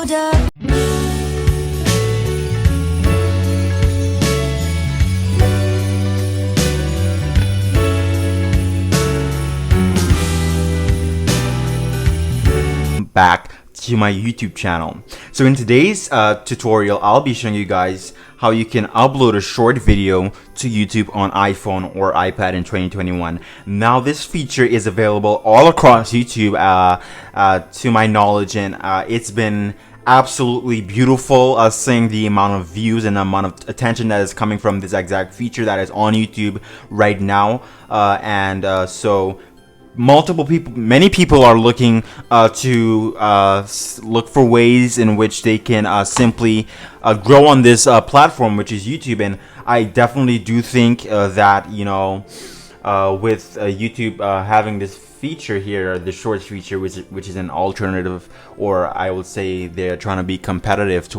hold up. Back to my YouTube channel. So in today's tutorial, I'll be showing you guys how you can upload a short video to YouTube on iPhone or iPad in 2021. Now this feature is available all across YouTube to my knowledge, and it's been absolutely beautiful seeing the amount of views and the amount of attention that is coming from this exact feature that is on YouTube right now, so many people are looking to look for ways in which they can simply grow on this platform, which is YouTube. And I definitely do think that, you know, with YouTube having this feature here, the shorts feature, which is an alternative, or I would say they're trying to be competitive to,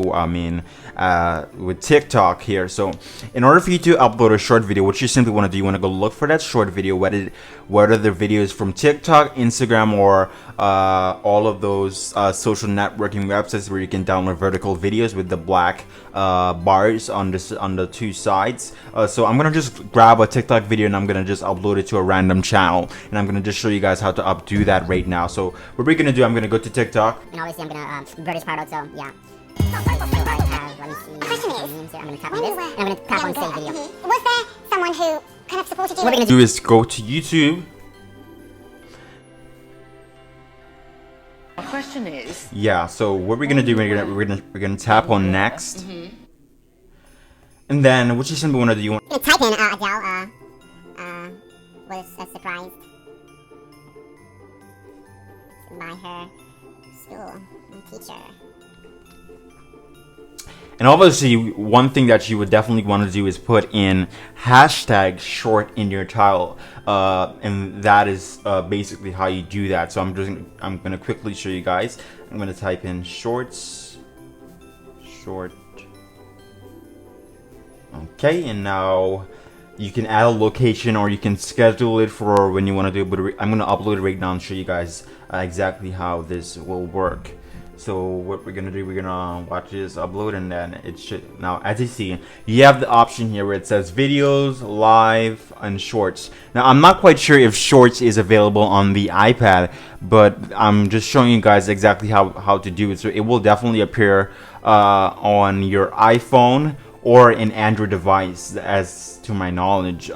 with TikTok here. So in order for you to upload a short video, what you simply want to do, you want to go look for that short video, whether the video is from TikTok, Instagram, or all of those social networking websites where you can download vertical videos with the black bars on the two sides. So I'm gonna just grab a TikTok video and I'm gonna just upload it to a random channel, and I'm gonna just show you guys how to do that right now. So what we're gonna do, I'm gonna go to TikTok, and obviously I'm gonna blur this part out, so yeah. So I have, let me see. Question is, I'm gonna tap on this, and I'm gonna tap on save video. Was there someone who kind of supported you? What we're gonna do is go to YouTube. My question is, yeah, so what we're gonna do, we're gonna tap on next, and then what you simply want to do, you want to type in Adele was surprised by her school teacher. And obviously, one thing that you would definitely want to do is put in hashtag short in your title, and that is basically how you do that. So I'm gonna quickly show you guys. I'm gonna type in short. Okay, and now you can add a location, or you can schedule it for when you want to do it. But I'm gonna upload it right now and show you guys exactly how this will work. So what we're gonna do, we're gonna watch this upload, and then it should, now as you see, you have the option here where it says videos, live, and shorts. Now I'm not quite sure if shorts is available on the iPad, but I'm just showing you guys exactly how to do it. So it will definitely appear on your iPhone or an Android device, as to my knowledge.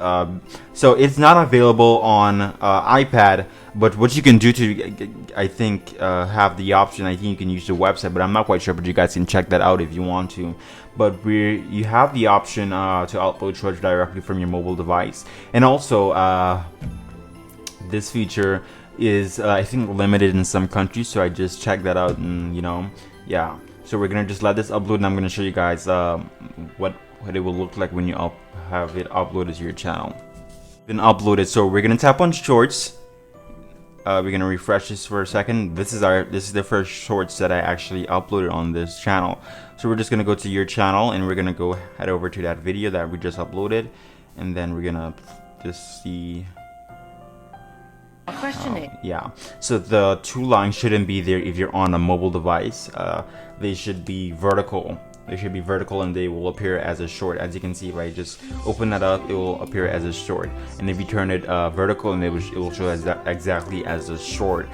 So it's not available on iPad, but what you can do to, I think, have the option, I think you can use the website, but I'm not quite sure, but you guys can check that out if you want to. But you have the option to upload shorts directly from your mobile device. And also, this feature is, I think, limited in some countries, so I just checked that out, and, you know, yeah. So we're gonna just let this upload, and I'm gonna show you guys what it will look like when you have it uploaded to your channel. Been uploaded, so we're gonna tap on shorts. We're gonna refresh this for a second. This is the first shorts that I actually uploaded on this channel. So we're just gonna go to your channel, and we're gonna go head over to that video that we just uploaded, and then we're gonna just see. Yeah, so the two lines shouldn't be there if you're on a mobile device. They should be vertical. They should be vertical, and they will appear as a short. As you can see, if I just open that up, it will appear as a short. And if you turn it vertical, and it will show exactly as a short.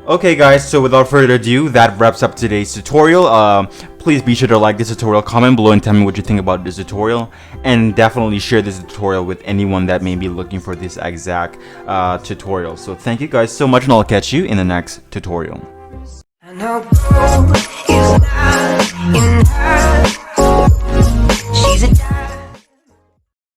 Okay guys, so without further ado, that wraps up today's tutorial. Please be sure to like this tutorial, comment below and tell me what you think about this tutorial, and definitely share this tutorial with anyone that may be looking for this exact tutorial. So thank you guys so much, and I'll catch you in the next tutorial.